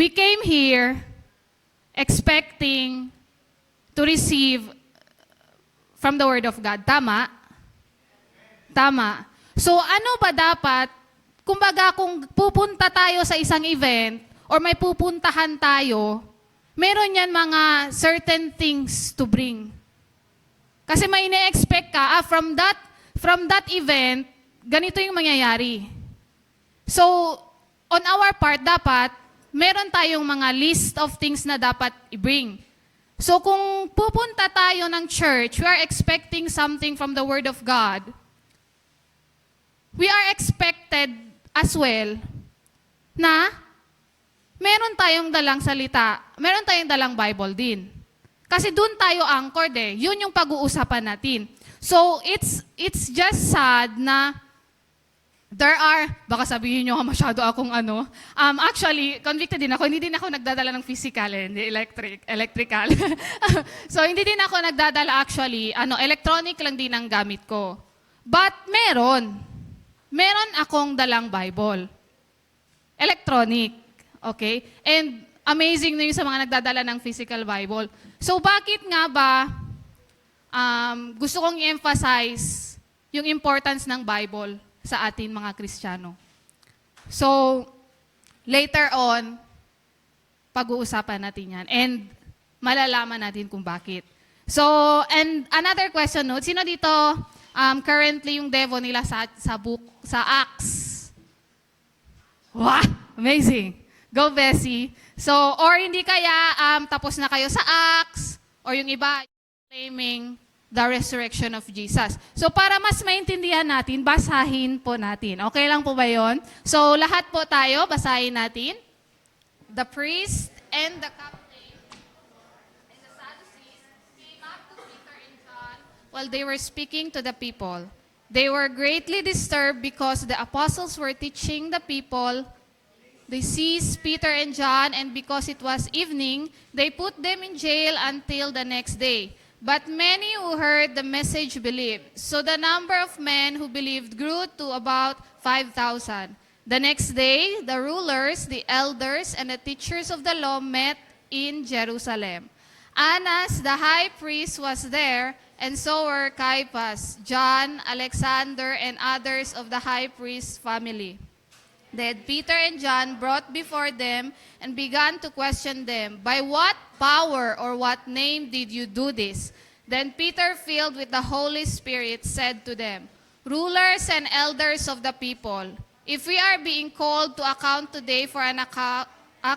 we came here expecting to receive from the Word of God. Tama? Tama. So ano ba dapat, kumbaga kung pupunta tayo sa isang event or may pupuntahan tayo, meron yan mga certain things to bring. Kasi may ine-expect ka, from that event, ganito yung mangyayari. So, on our part, dapat, meron tayong mga list of things na dapat i-bring. So, kung pupunta tayo ng church, we are expecting something from the Word of God. We are expected as well na meron tayong dalang salita, meron tayong dalang Bible din. Kasi doon tayo anchored eh. Yun yung pag-uusapan natin. So, it's just sad na there are, baka sabihin nyo masyado akong ano. Actually, convicted din ako. Hindi din ako nagdadala ng physical, hindi electrical. So, hindi din ako nagdadala actually. Electronic lang din ang gamit ko. But meron akong dalang Bible. Electronic. Okay? And amazing na yung sa mga nagdadala ng physical Bible. So, bakit nga ba gusto kong i-emphasize yung importance ng Bible sa atin mga Kristiyano? So, later on, pag-uusapan natin yan. And malalaman natin kung bakit. So, and another question, no? Sino dito currently yung devo nila sa Acts? Wow! Amazing! Go, Bessie. So, or hindi kaya tapos na kayo sa Acts, or yung iba claiming the resurrection of Jesus. So, para mas maintindihan natin, basahin po natin. Okay lang po ba yon? So, lahat po tayo, basahin natin. The priest and the captain and the Sadducees came up to Peter and John while they were speaking to the people. They were greatly disturbed because the apostles were teaching the people. They seized Peter and John, and because it was evening, they put them in jail until the next day. But many who heard the message believed. So the number of men who believed grew to about 5,000. The next day, the rulers, the elders, and the teachers of the law met in Jerusalem. Annas, the high priest, was there, and so were Caiaphas, John, Alexander, and others of the high priest's family. Then Peter and John brought before them and began to question them, "By what power or what name did you do this?" Then Peter, filled with the Holy Spirit, said to them, "Rulers and elders of the people, if we are being called to account today for an act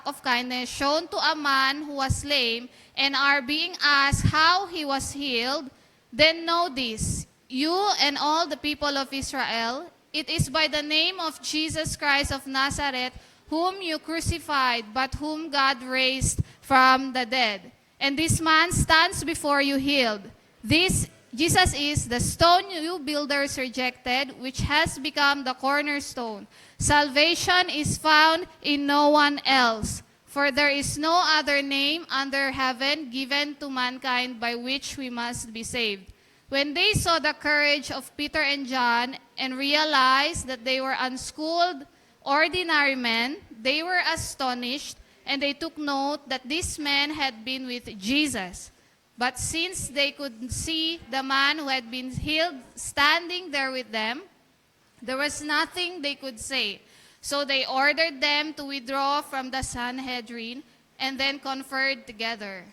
of kindness shown to a man who was lame and are being asked how he was healed, then know this, you and all the people of Israel, it is by the name of Jesus Christ of Nazareth, whom you crucified, but whom God raised from the dead. And this man stands before you healed. This Jesus is the stone you builders rejected, which has become the cornerstone. Salvation is found in no one else, for there is no other name under heaven given to mankind by which we must be saved." When they saw the courage of Peter and John and realized that they were unschooled, ordinary men, they were astonished, and they took note that these men had been with Jesus. But since they could see the man who had been healed standing there with them, there was nothing they could say. So they ordered them to withdraw from the Sanhedrin and then conferred together.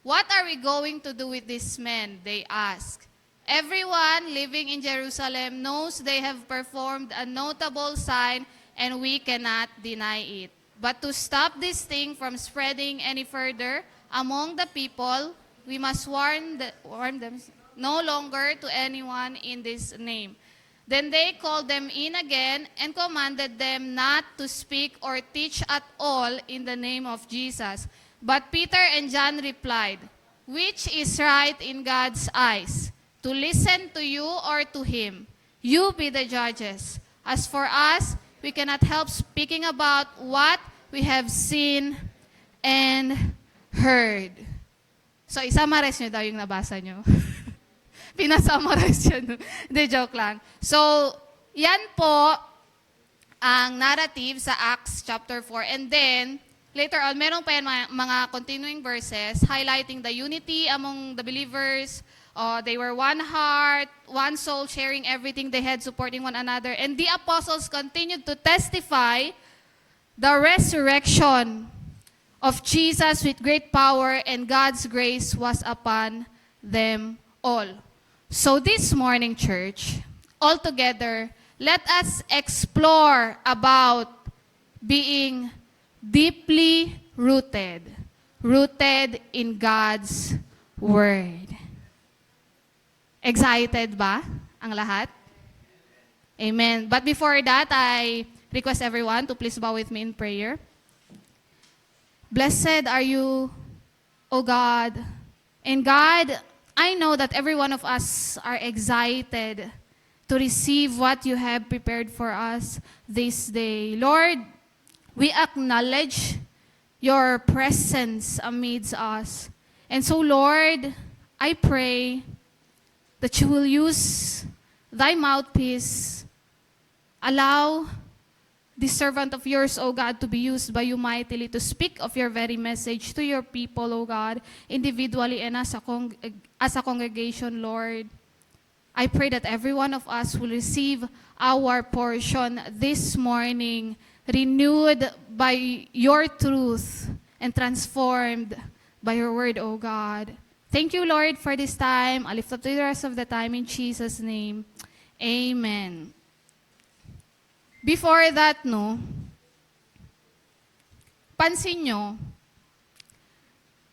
"What are we going to do with these men?" they asked. "Everyone living in Jerusalem knows they have performed a notable sign, and we cannot deny it. But to stop this thing from spreading any further among the people, we must warn them no longer to anyone in this name." Then they called them in again and commanded them not to speak or teach at all in the name of Jesus. But Peter and John replied, "Which is right in God's eyes? To listen to you or to him? You be the judges. As for us, we cannot help speaking about what we have seen and heard." So, isa-summarize nyo daw yung nabasa nyo. Pinasummarize yun. Hindi, joke lang. So, yan po ang narrative sa Acts chapter 4. And then, later on, meron pa yan mga continuing verses highlighting the unity among the believers. They were one heart, one soul, sharing everything they had, supporting one another. And the apostles continued to testify the resurrection of Jesus with great power, and God's grace was upon them all. So this morning, church, all together, let us explore about being deeply rooted in God's Word. Excited ba ang lahat? Amen. But before that, I request everyone to please bow with me in prayer. Blessed are you, O God. And God, I know that every one of us are excited to receive what you have prepared for us this day. Lord, we acknowledge your presence amidst us. And so, Lord, I pray that you will use thy mouthpiece. Allow this servant of yours, O God, to be used by you mightily to speak of your very message to your people, O God, individually and as a congregation, Lord. I pray that every one of us will receive our portion this morning, renewed by your truth and transformed by your word, O God. Thank you, Lord, for this time. I lift up the rest of the time in Jesus' name. Amen. Before that, pansin nyo,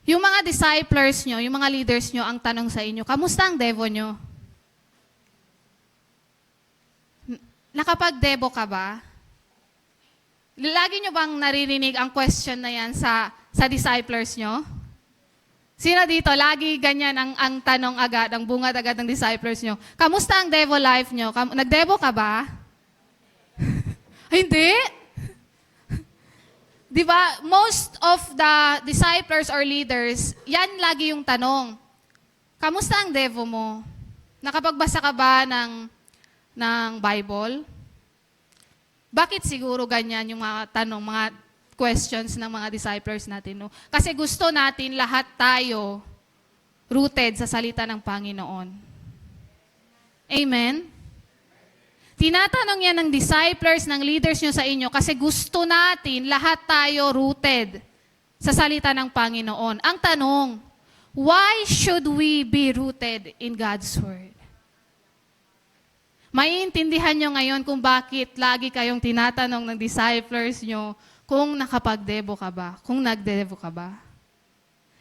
yung mga disciples nyo, yung mga leaders nyo, ang tanong sa inyo, kamusta ang devo nyo? Nakapag-devo ka ba? Lagi nyo bang naririnig ang question na yan sa disciples nyo? Sino dito, lagi ganyan ang tanong agad, ang bungad agad ng disciples nyo. Kamusta ang devo life nyo? Nag-devo ka ba? Hindi. Di ba? Most of the disciples or leaders, yan lagi yung tanong. Kamusta ang devo mo? Nakapagbasa ka ba ng Bible? Bakit siguro ganyan yung mga tanong, mga questions ng mga disciples natin? Kasi gusto natin lahat tayo rooted sa salita ng Panginoon. Amen? Tinatanong yan ng disciples, ng leaders nyo sa inyo, kasi gusto natin lahat tayo rooted sa salita ng Panginoon. Ang tanong, why should we be rooted in God's Word? Maiintindihan nyo ngayon kung bakit lagi kayong tinatanong ng disciples nyo kung nakapag-devo ka ba, kung nag-devo ka ba.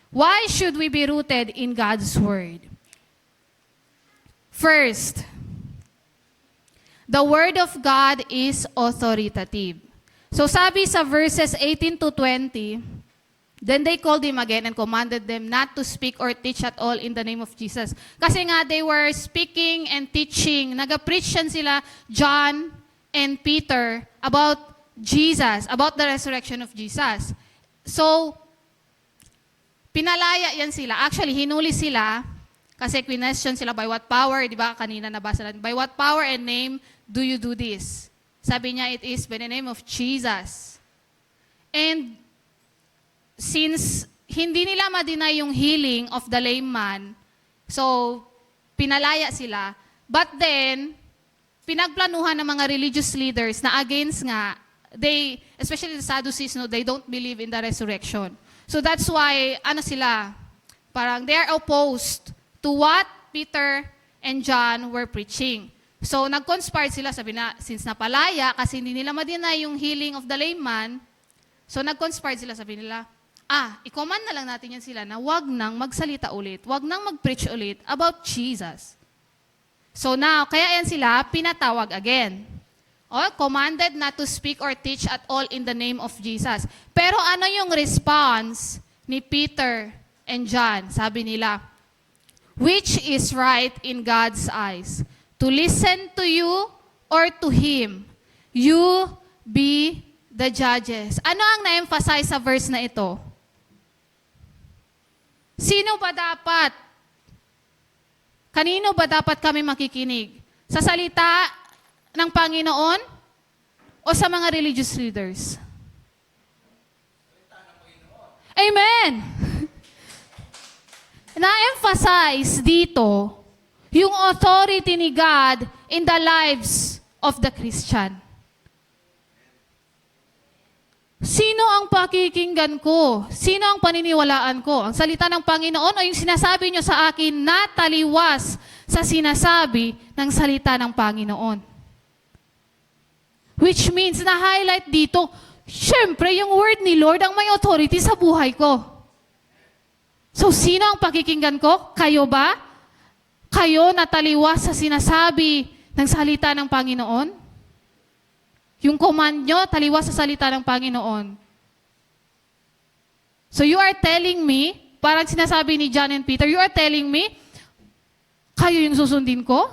Why should we be rooted in God's Word? First, the Word of God is authoritative. So sabi sa verses 18 to 20, then they called him again and commanded them not to speak or teach at all in the name of Jesus. Kasi nga they were speaking and teaching. Nag-preach sila, John and Peter, about Jesus, about the resurrection of Jesus. So, pinalaya yan sila. Actually, hinuli sila kasi question sila, by what power, di ba? Kanina nabasa natin, by what power and name do you do this? Sabi niya, it is by the name of Jesus. And since hindi nila ma-deny yung healing of the lame man, so pinalaya sila. But then, pinagplanuhan ng mga religious leaders na against nga, especially the Sadducees, they don't believe in the resurrection. So that's why, parang they are opposed to what Peter and John were preaching. So nag-conspire sila, sabi na, since napalaya, kasi hindi nila ma-deny yung healing of the lame man, so nag-conspire sila, sabi nila, i-command na lang natin yan sila na wag nang magsalita ulit, wag nang mag-preach ulit about Jesus. So now, kaya yan sila pinatawag again. Commanded not to speak or teach at all in the name of Jesus. Pero ano yung response ni Peter and John? Sabi nila, which is right in God's eyes? To listen to you or to Him? You be the judges. Ano ang na-emphasize sa verse na ito? Sino ba dapat? Kanino ba dapat kami makikinig? Sa salita ng Panginoon o sa mga religious leaders? Amen! Na-emphasize dito yung authority ni God in the lives of the Christian. Sino ang pakikinggan ko? Sino ang paniniwalaan ko? Ang salita ng Panginoon o yung sinasabi nyo sa akin na taliwas sa sinasabi ng salita ng Panginoon? Which means, na-highlight dito, syempre, yung word ni Lord ang may authority sa buhay ko. So, sino ang pakikinggan ko? Kayo ba? Kayo na taliwas sa sinasabi ng salita ng Panginoon? Yung command nyo, taliwas sa salita ng Panginoon. So you are telling me, parang sinasabi ni John and Peter, you are telling me, kayo yung susundin ko?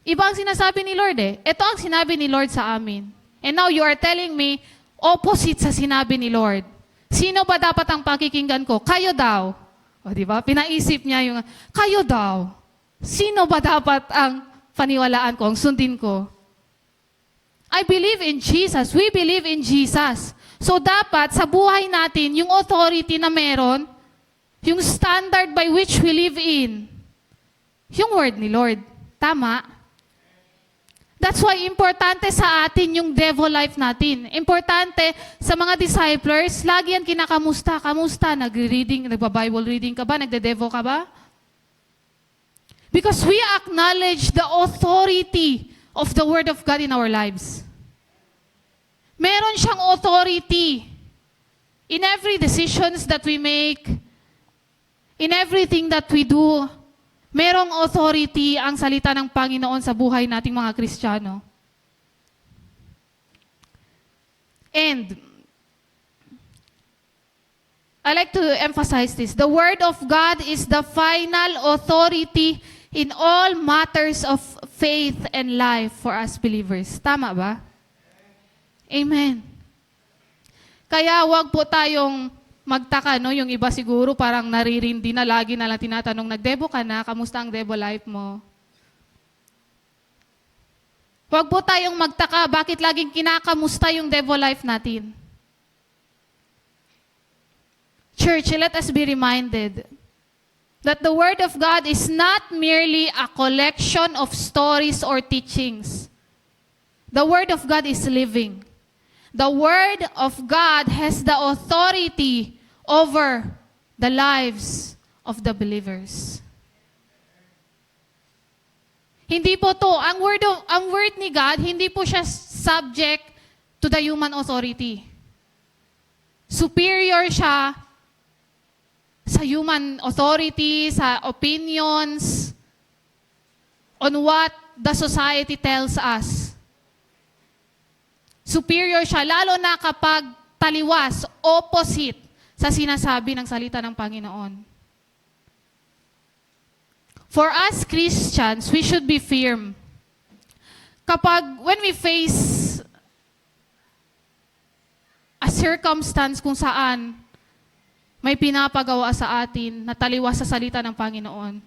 Iba ang sinasabi ni Lord eh. Ito ang sinabi ni Lord sa amin. And now you are telling me, opposite sa sinabi ni Lord. Sino ba dapat ang pakikinggan ko? Kayo daw. O di ba? Pinaisip niya yung, kayo daw. Sino ba dapat ang paniwalaan ko, ang sundin ko? I believe in Jesus. We believe in Jesus. So dapat sa buhay natin, yung authority na meron, yung standard by which we live in, yung word ni Lord. Tama? That's why importante sa atin yung devil life natin. Importante sa mga disciples, lagi yan kinakamusta. Kamusta? Nagre-reading, nagba-Bible reading ka ba? Nagde-devo ka ba? Because we acknowledge the authority of the Word of God in our lives. Meron siyang authority in every decisions that we make, in everything that we do. Merong authority ang salita ng Panginoon sa buhay nating mga Kristiyano. And I like to emphasize this. The Word of God is the final authority in all matters of faith and life for us believers. Tama ba? Amen. Kaya wag po tayong magtaka, no? Yung iba siguro parang naririndi na, lagi na lang tinatanong, nagdebo ka na, kamusta ang debo life mo? Wag po tayong magtaka, bakit laging kinakamusta yung debo life natin? Church, let us be reminded that the Word of God is not merely a collection of stories or teachings. The Word of God is living. The Word of God has the authority over the lives of the believers. Hindi po to, ang word ni God, hindi po siya subject to the human authority. Superior siya sa human authority, sa opinions, on what the society tells us. Superior siya, lalo na kapag taliwas, opposite sa sinasabi ng salita ng Panginoon. For us Christians, we should be firm. When we face a circumstance kung saan may pinapagawa sa atin na taliwas sa salita ng Panginoon,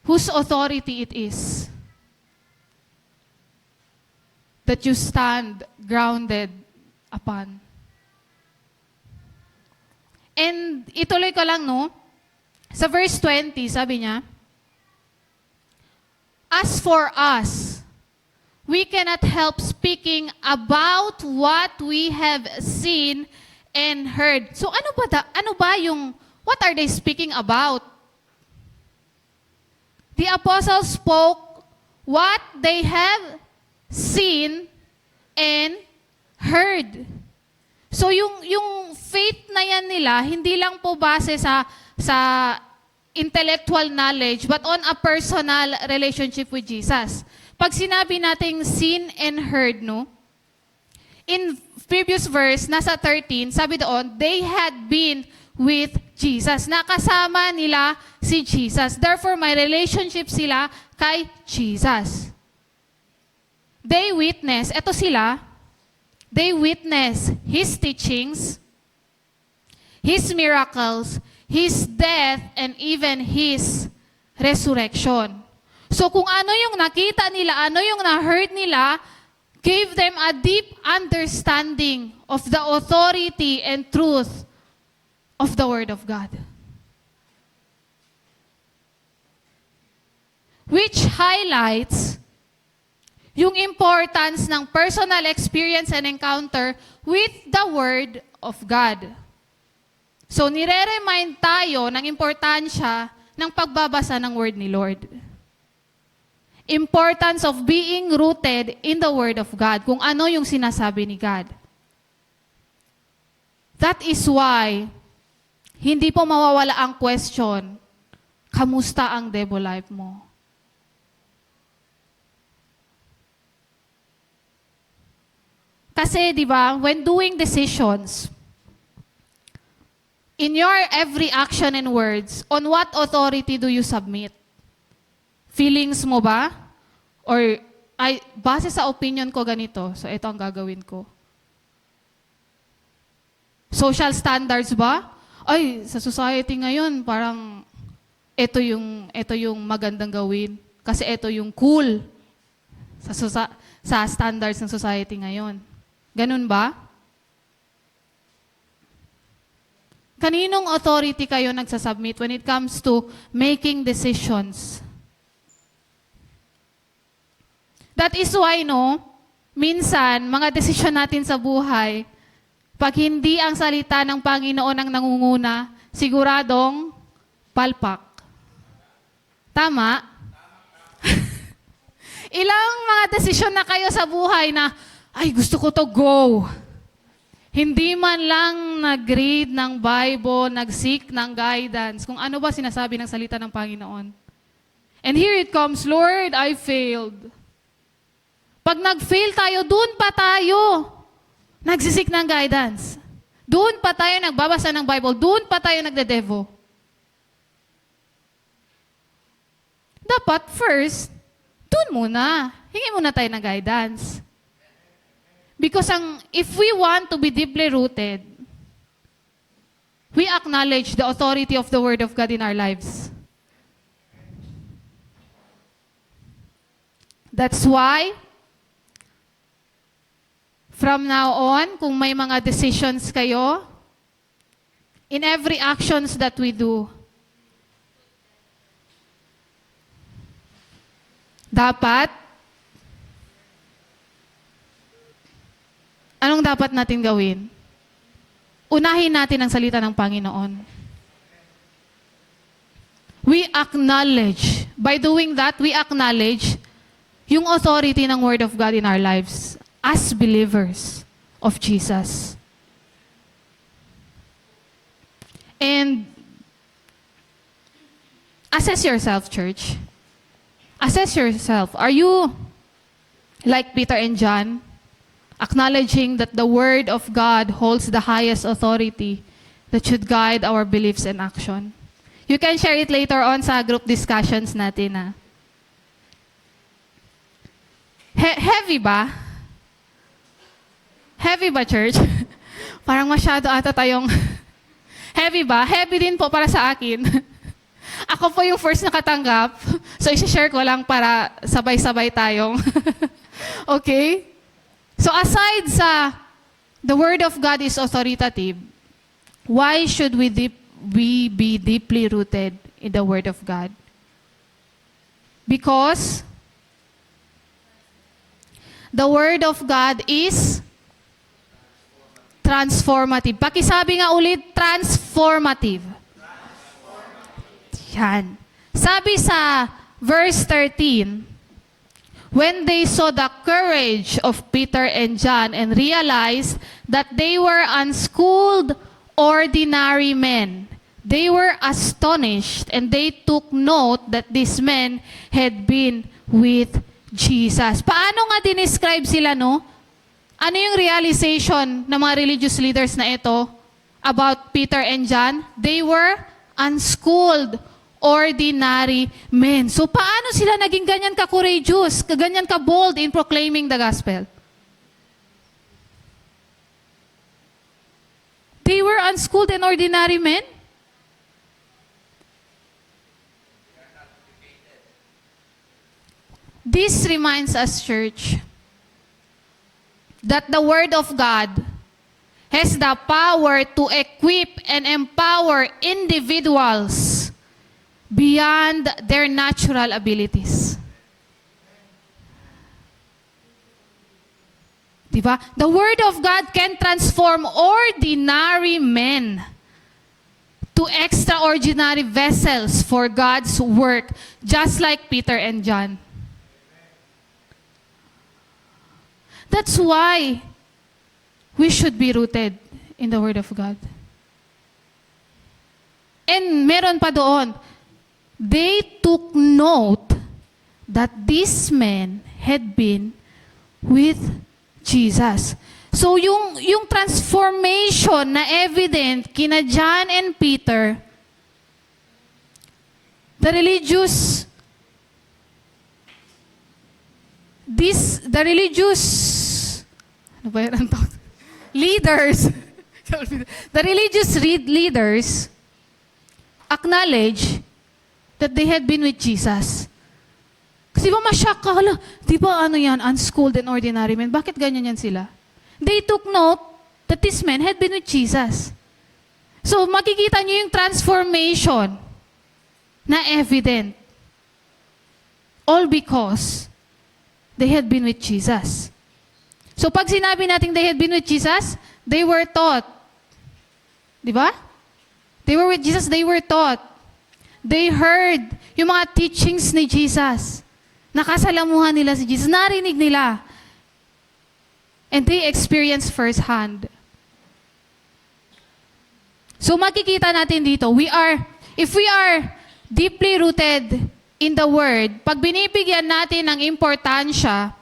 whose authority it is, that you stand grounded upon. And ituloy ko lang, no? Sa verse 20, sabi niya, as for us, we cannot help speaking about what we have seen and heard. So ano ba yung, what are they speaking about? The apostles spoke what they have seen and heard. So yung faith na yan nila, hindi lang po base sa intellectual knowledge, but on a personal relationship with Jesus. Pag sinabi nating seen and heard, no? In previous verse, nasa 13, sabi doon, they had been with Jesus. Nakasama nila si Jesus. Therefore, may relationship sila kay Jesus. They witness, eto sila, they witness His teachings, His miracles, His death, and even His resurrection. So kung ano yung nakita nila, ano yung na-heard nila, gave them a deep understanding of the authority and truth of the Word of God. Which highlights yung importance ng personal experience and encounter with the Word of God. So, nire-remind tayo ng importansya ng pagbabasa ng Word ni Lord. Importance of being rooted in the Word of God, kung ano yung sinasabi ni God. That is why, hindi po mawawala ang question, kamusta ang Devo life mo? Kasi, di ba, when doing decisions, in your every action and words, on what authority do you submit? Feelings mo ba? Or, ay, base sa opinion ko ganito, so ito ang gagawin ko. Social standards ba? Ay, sa society ngayon, parang ito yung magandang gawin. Kasi ito yung cool sa standards ng society ngayon. Ganun ba? Kaninong authority kayo nagsasubmit when it comes to making decisions? That is why, minsan, mga desisyon natin sa buhay, pag hindi ang salita ng Panginoon ang nangunguna, siguradong palpak. Tama? Ilang mga desisyon na kayo sa buhay na, ay, gusto ko to go. Hindi man lang nag-read ng Bible, nag-seek ng guidance, kung ano ba sinasabi ng salita ng Panginoon. And here it comes, Lord, I failed. Pag nag-fail tayo, doon pa tayo nagsisik ng guidance. Doon pa tayo nagbabasa ng Bible. Doon pa tayo nagde-devo. Dapat first, doon muna. Hingi muna tayo ng guidance. Because if we want to be deeply rooted, we acknowledge the authority of the Word of God in our lives. That's why, from now on, kung may mga decisions kayo, in every actions that we do, dapat, anong dapat natin gawin? Unahin natin ang salita ng Panginoon. We acknowledge, by doing that, we acknowledge yung authority ng Word of God in our lives as believers of Jesus. And assess yourself, church. Assess yourself. Are you like Peter and John, acknowledging that the Word of God holds the highest authority that should guide our beliefs and action? You can share it later on sa group discussions natin. Heavy ba? Heavy ba, church? Parang masyado ata tayong... Heavy ba? Heavy din po para sa akin. Ako po yung first nakatanggap. So, isi-share ko lang para sabay-sabay tayong... Okay? So, aside sa the Word of God is authoritative, why should we be deeply rooted in the Word of God? Because the Word of God is transformative. Pakisabi nga ulit, transformative. Yan. Sabi sa verse 13, when they saw the courage of Peter and John and realized that they were unschooled, ordinary men, they were astonished and they took note that these men had been with Jesus. Paano nga dinescribe sila, Ano yung realization ng mga religious leaders na ito about Peter and John? They were unschooled, ordinary men. So paano sila naging ganyan ka-courageous, ganyan ka-bold in proclaiming the gospel? They were unschooled and ordinary men? This reminds us, church, that the Word of God has the power to equip and empower individuals beyond their natural abilities. Diba? The Word of God can transform ordinary men to extraordinary vessels for God's work, just like Peter and John. That's why we should be rooted in the Word of God. And meron pa doon, they took note that these men had been with Jesus. So yung transformation na evident kina John and Peter, the religious ano ba yan ang tawag? Leaders, the religious leaders acknowledge that they had been with Jesus. Kasi ba masyak ka, di ba ano yan, unschooled and ordinary men, bakit ganyan yan sila? They took note that these men had been with Jesus. So makikita nyo yung transformation na evident. All because they had been with Jesus. So pag sinabi natin they had been with Jesus, they were taught. Di ba? They were with Jesus, they were taught. They heard yung mga teachings ni Jesus. Nakasalamuhan nila si Jesus. Narinig nila. And they experienced firsthand. So makikita natin dito, if we are deeply rooted in the Word, pag binibigyan natin ng importansya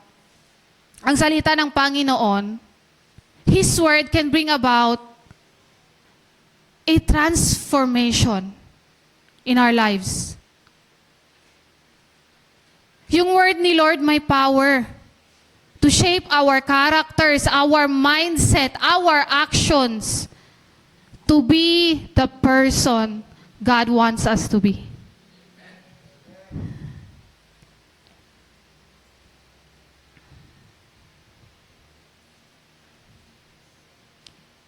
ang salita ng Panginoon, His Word can bring about a transformation in our lives. Yung Word ni Lord may power to shape our characters, our mindset, our actions to be the person God wants us to be.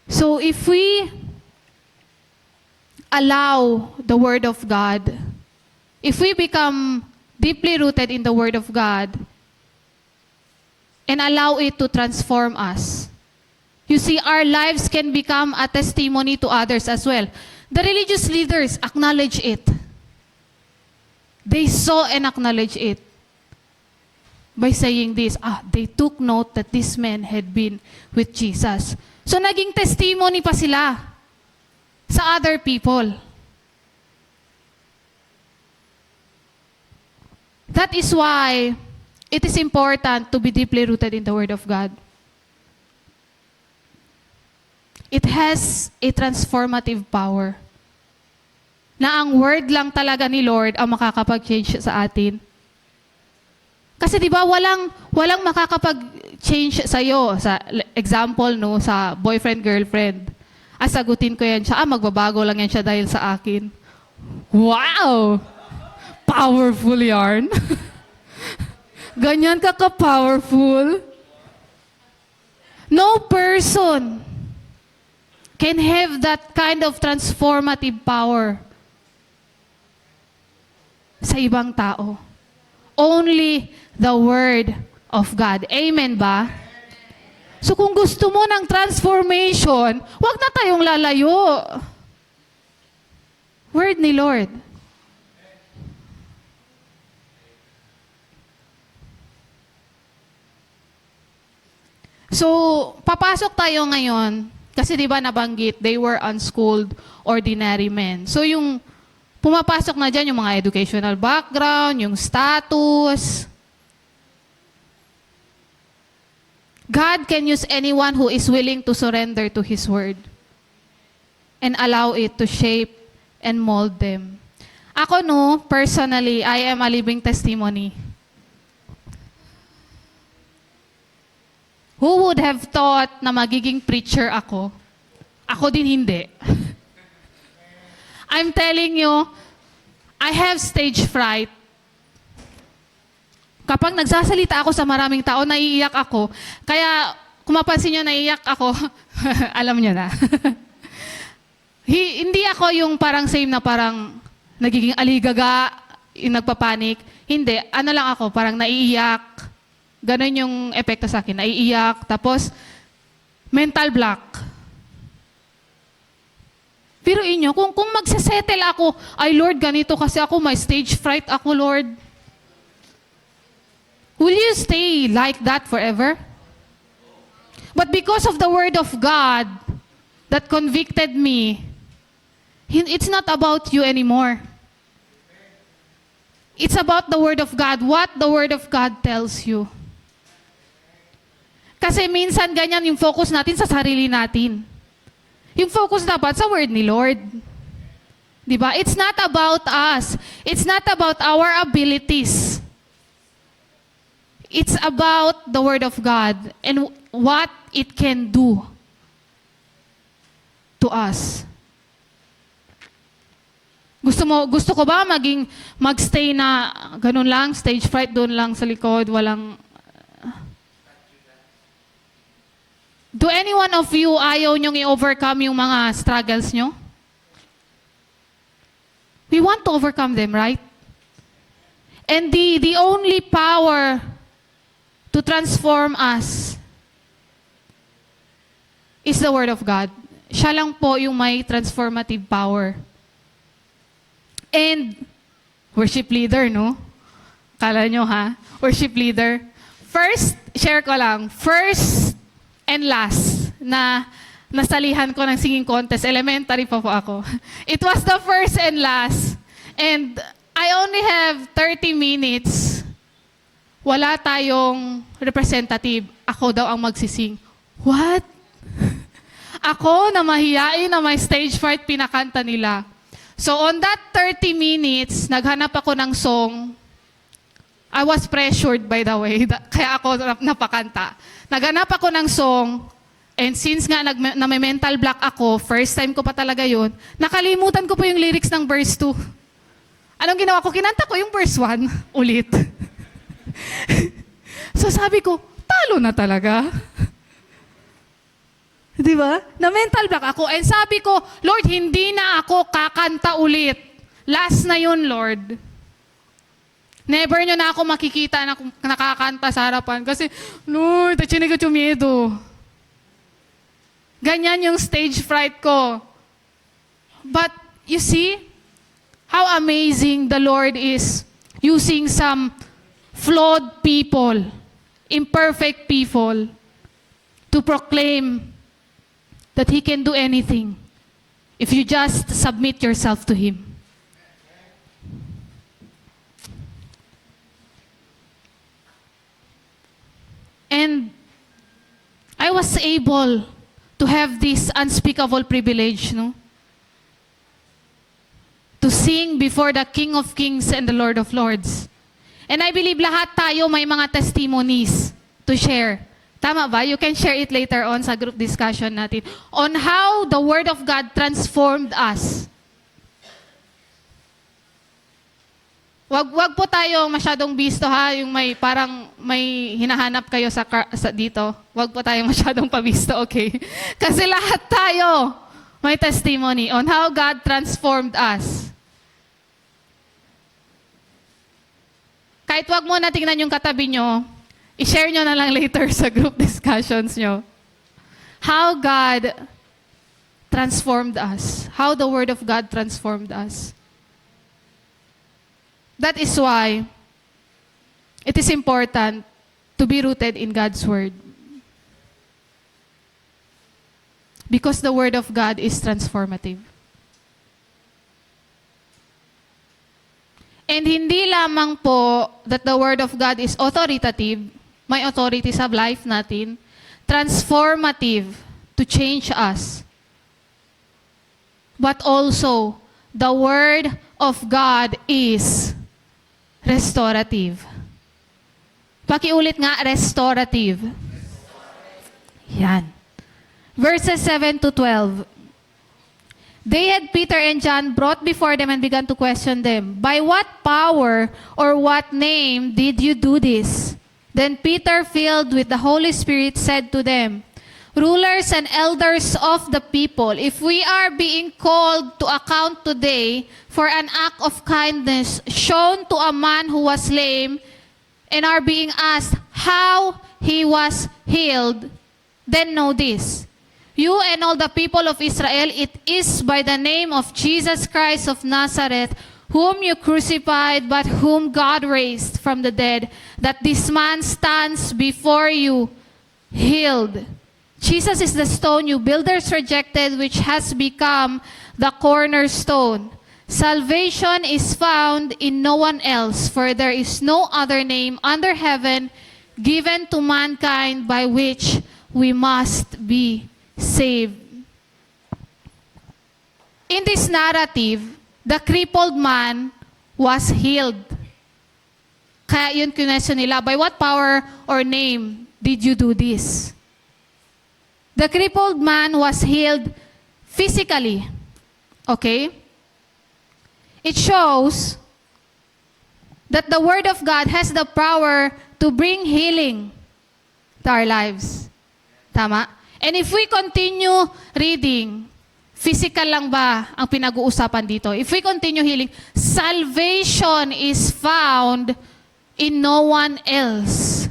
So if we allow the Word of God, if we become deeply rooted in the Word of God and allow it to transform us, you see, our lives can become a testimony to others as well. The religious leaders acknowledge it. They saw and acknowledge it by saying this, they took note that these men had been with Jesus. So naging testimony pa sila sa other people. That is why it is important to be deeply rooted in the Word of God. It has a transformative power. Na ang Word lang talaga ni Lord ang makakapag-change sa atin. Kasi di ba walang makakapag-change sa iyo. Sa example no, sa boyfriend girlfriend. Sagutin ko yan siya, magbabago lang yan siya dahil sa akin. Wow! Powerful yarn. Ganyan ka-powerful. No person can have that kind of transformative power sa ibang tao. Only the Word of God. Amen ba? So kung gusto mo ng transformation, wag na tayong lalayo. Word ni Lord. So, papasok tayo ngayon, kasi di ba nabanggit, they were unschooled, ordinary men. So, yung pumapasok na dyan, yung mga educational background, yung status. God can use anyone who is willing to surrender to His Word and allow it to shape and mold them. Ako personally, I am a living testimony. Who would have thought na magiging preacher ako? Ako din hindi. I'm telling you, I have stage fright. Kapag nagsasalita ako sa maraming tao, naiiyak ako. Kaya kung mapansin nyo, naiyak ako, alam nyo na. Hindi ako yung parang same na parang nagiging aligaga, yung nagpapanik. Hindi, ano lang ako, parang naiiyak. Ganon yung epekto sa akin, naiiyak. Tapos, mental block. Pero inyo, kung magsasettle ako, ay Lord, ganito kasi ako, may stage fright ako, Lord. Will you stay like that forever? But because of the word of God that convicted me, it's not about you anymore. It's about the word of God, what the word of God tells you. Kasi minsan ganyan yung focus natin sa sarili natin. Yung focus dapat sa word ni Lord. Diba? It's not about us. It's not about our abilities. It's about the word of God and what it can do to us. Gusto ko ba magstay na ganun lang, stage fright doon lang sa likod, walang... Do any one of you ayaw nyong i-overcome yung mga struggles nyo? We want to overcome them, right? And the only power to transform us is the Word of God. Siya lang po yung may transformative power. And, worship leader, no? Kala nyo, ha? Worship leader. First, share ko lang. First and last na nasalihan ko ng singing contest. Elementary pa po ako. It was the first and last. And I only have 30 minutes. Wala tayong representative. Ako daw ang magsising. What? Ako na mahiyain na may stage fright pinakanta nila. So on that 30 minutes, naghanap ako ng song. I was pressured, by the way. Kaya ako napakanta. Naghanap ako ng song. And since nga na may mental block ako, first time ko pa talaga yun, nakalimutan ko po yung lyrics ng verse 2. Anong ginawa ko? Kinanta ko yung verse 1 ulit. So sabi ko, talo na talaga. Di ba? Na mental block ako. And sabi ko, Lord, hindi na ako kakanta ulit. Last na yun, Lord. Never nyo na ako makikita na nakakanta sa harapan. Kasi, Lord, tinig ko miedo. Ganyan yung stage fright ko. But, you see, how amazing the Lord is using some flawed people, imperfect people, to proclaim that He can do anything if you just submit yourself to Him. And I was able to have this unspeakable privilege, no? To sing before the King of Kings and the Lord of Lords. And I believe lahat tayo may mga testimonies to share. Tama ba? You can share it later on sa group discussion natin on how the Word of God transformed us. Wag po tayo masyadong bisto, ha, yung may parang may hinahanap kayo sa dito. Wag po tayo masyadong pabisto, okay? Kasi lahat tayo may testimony on how God transformed us. Kahit wag mo na tingnan yung katabi nyo, i-share nyo na lang later sa group discussions nyo. How God transformed us. How the Word of God transformed us. That is why it is important to be rooted in God's Word. Because the Word of God is transformative. And hindi lamang po that the Word of God is authoritative, may authority sa life natin, transformative to change us. But also, the Word of God is restorative. Pakiulit nga, restorative. Yan. Verses 7 to 12. They had Peter and John brought before them and began to question them. By what power or what name did you do this? Then Peter, filled with the Holy Spirit, said to them, "Rulers and elders of the people, if we are being called to account today for an act of kindness shown to a man who was lame, and are being asked how he was healed, then know this. You and all the people of Israel, it is by the name of Jesus Christ of Nazareth, whom you crucified, but whom God raised from the dead, that this man stands before you healed. Jesus is the stone you builders rejected, which has become the cornerstone. Salvation is found in no one else, for there is no other name under heaven given to mankind by which we must be saved." In this narrative, the crippled man was healed. Kaya yun question nila, by what power or name did you do this? The crippled man was healed physically. Okay? It shows that the Word of God has the power to bring healing to our lives. Tama? And if we continue reading, physical lang ba ang pinag-uusapan dito? If we continue healing, salvation is found in no one else.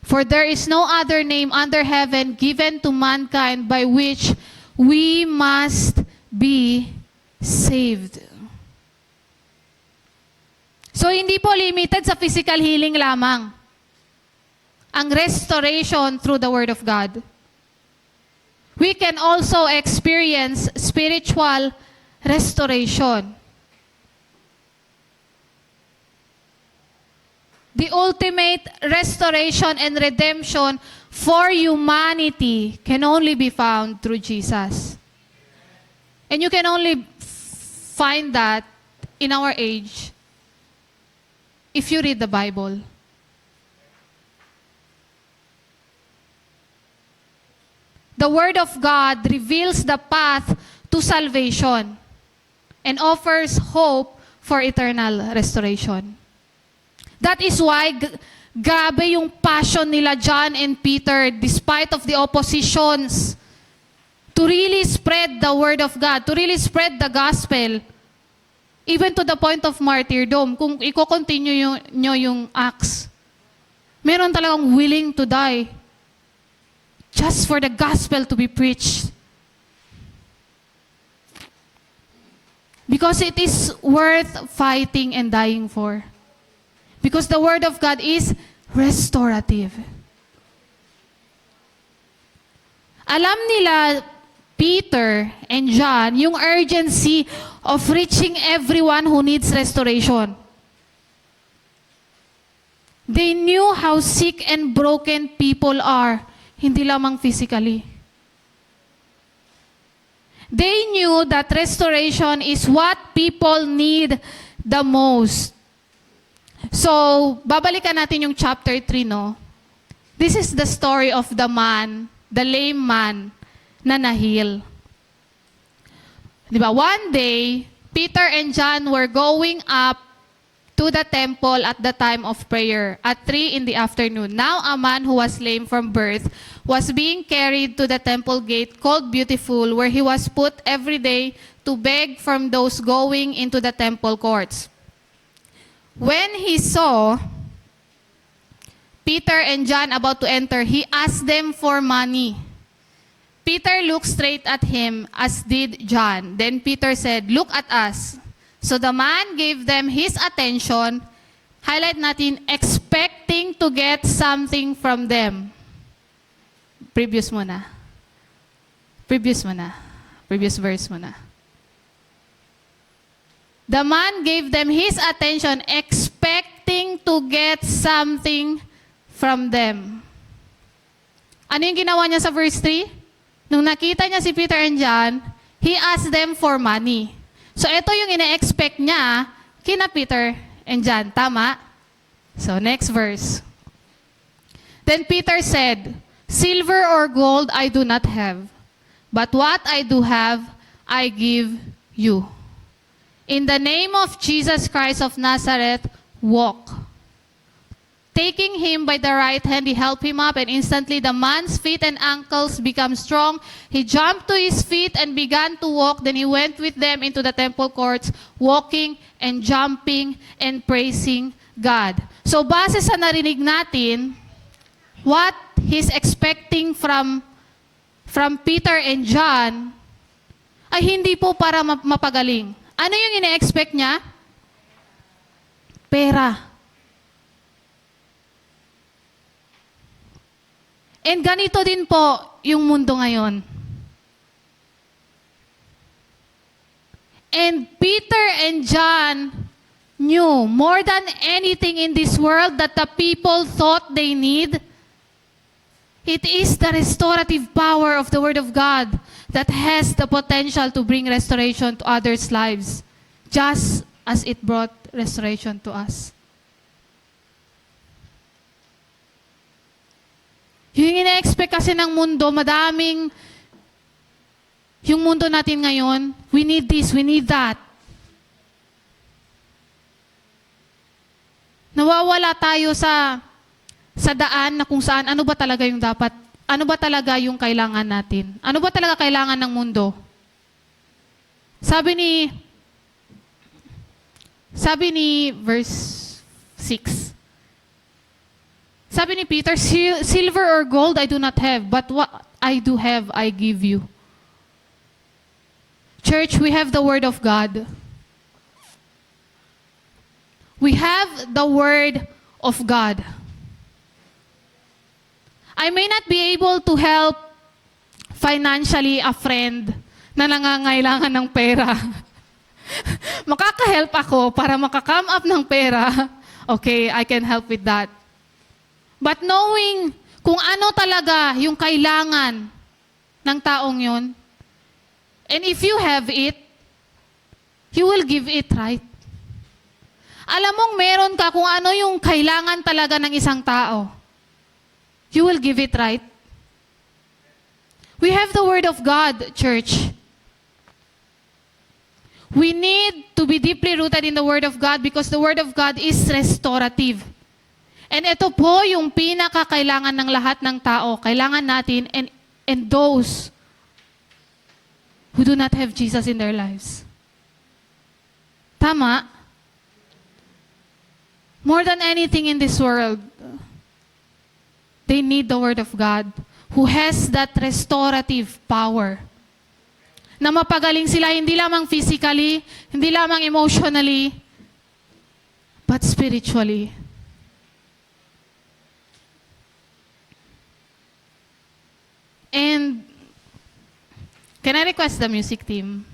For there is no other name under heaven given to mankind by which we must be saved. So, hindi po limited sa physical healing lamang ang restoration through the Word of God. We can also experience spiritual restoration. The ultimate restoration and redemption for humanity can only be found through Jesus. And you can only find that in our age if you read the Bible. The Word of God reveals the path to salvation and offers hope for eternal restoration. That is why grabe yung passion nila John and Peter despite of the oppositions to really spread the Word of God, to really spread the gospel, even to the point of martyrdom. Kung i-continue nyo yung Acts, meron talagang willing to die just for the gospel to be preached. Because it is worth fighting and dying for. Because the Word of God is restorative. Alam nila Peter and John yung urgency of reaching everyone who needs restoration. They knew how sick and broken people are, hindi lamang physically. They knew that restoration is what people need the most. So, babalikan natin yung chapter 3, no? This is the story of the man, the lame man, na nahil. Diba? One day, Peter and John were going up to the temple at the time of prayer at 3 in the afternoon. Now, a man who was lame from birth was being carried to the temple gate called Beautiful, where he was put every day to beg from those going into the temple courts. When he saw Peter and John about to enter, he asked them for money. Peter looked straight at him, as did John. Then Peter said, "Look at us." So the man gave them his attention, highlight natin, expecting to get something from them. Previous muna. Previous verse muna. The man gave them his attention, expecting to get something from them. Ano yung ginawa niya sa verse 3? Nung nakita niya si Peter and John, he asked them for money. So ito yung ina-expect niya kina Peter and John. Tama? So next verse. Then Peter said, "Silver or gold I do not have, but what I do have, I give you. In the name of Jesus Christ of Nazareth, walk. Taking him by the right hand, he helped him up, and instantly the man's feet and ankles became strong. He jumped to his feet and began to walk. Then he went with them into the temple courts, walking and jumping and praising God. So base sa narinig natin, what he's expecting from Peter and John ay hindi po para mapagaling. Ano yung ine-expect niya? Pera. And ganito din po yung mundo ngayon. And Peter and John knew more than anything in this world that the people thought they need. It is the restorative power of the Word of God that has the potential to bring restoration to others' lives, just as it brought restoration to us. Yung ina-expect kasi ng mundo, madaming, yung mundo natin ngayon, we need this, we need that. Nawawala tayo sa daan na kung saan, ano ba talaga yung dapat, ano ba talaga yung kailangan natin? Ano ba talaga kailangan ng mundo? Sabi ni verse 6, sabi ni Peter, silver or gold I do not have, but what I do have, I give you. Church, we have the Word of God. We have the Word of God. I may not be able to help financially a friend na nangangailangan ng pera. Makaka-help ako para maka-come up ng pera. Okay, I can help with that. But knowing kung ano talaga yung kailangan ng taong yun, and if you have it, you will give it, right? Alam mong meron ka kung ano yung kailangan talaga ng isang tao. You will give it, right? We have the Word of God, church. We need to be deeply rooted in the Word of God because the Word of God is restorative. And ito po yung pinakakailangan ng lahat ng tao. Kailangan natin and those who do not have Jesus in their lives. Tama? More than anything in this world, they need the Word of God who has that restorative power. Na mapagaling sila hindi lamang physically, hindi lamang emotionally, but spiritually. And can I request the music team?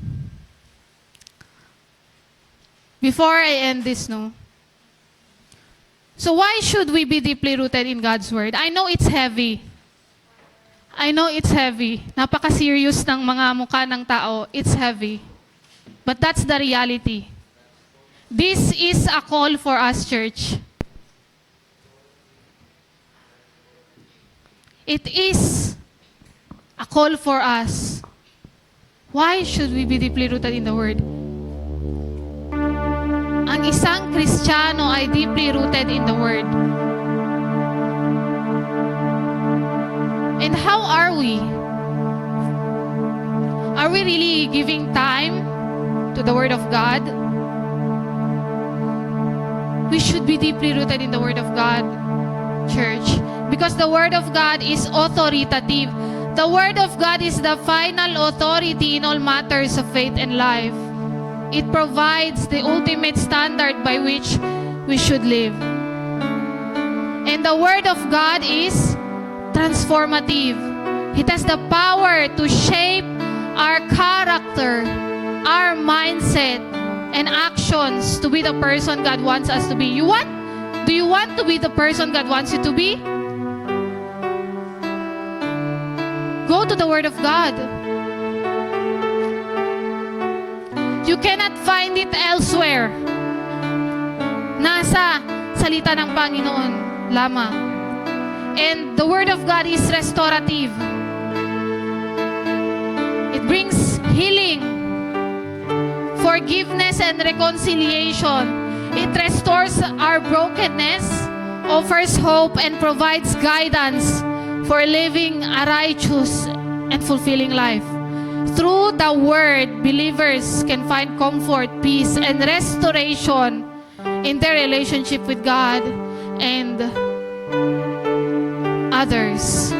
Before I end this, no? So why should we be deeply rooted in God's Word? I know it's heavy. I know it's heavy. Napaka-serious ng mga mukha ng tao. It's heavy. But that's the reality. This is a call for us, church. It is a call for us. Why should we be deeply rooted in the Word? Ang isang Kristiyano ay deeply rooted in the Word. And how are we? Are we really giving time to the Word of God? We should be deeply rooted in the Word of God, church. Because the Word of God is authoritative. The Word of God is the final authority in all matters of faith and life. It provides the ultimate standard by which we should live. And the Word of God is transformative. It has the power to shape our character, our mindset, and actions to be the person God wants us to be. Do you want to be the person God wants you to be? Go to the Word of God. You cannot find it elsewhere. Nasa salita ng Panginoon lamang. And the Word of God is restorative. It brings healing for forgiveness and reconciliation. It restores our brokenness, offers hope, and provides guidance for living a righteous and fulfilling life. Through the Word, believers can find comfort, peace, and restoration in their relationship with God and others.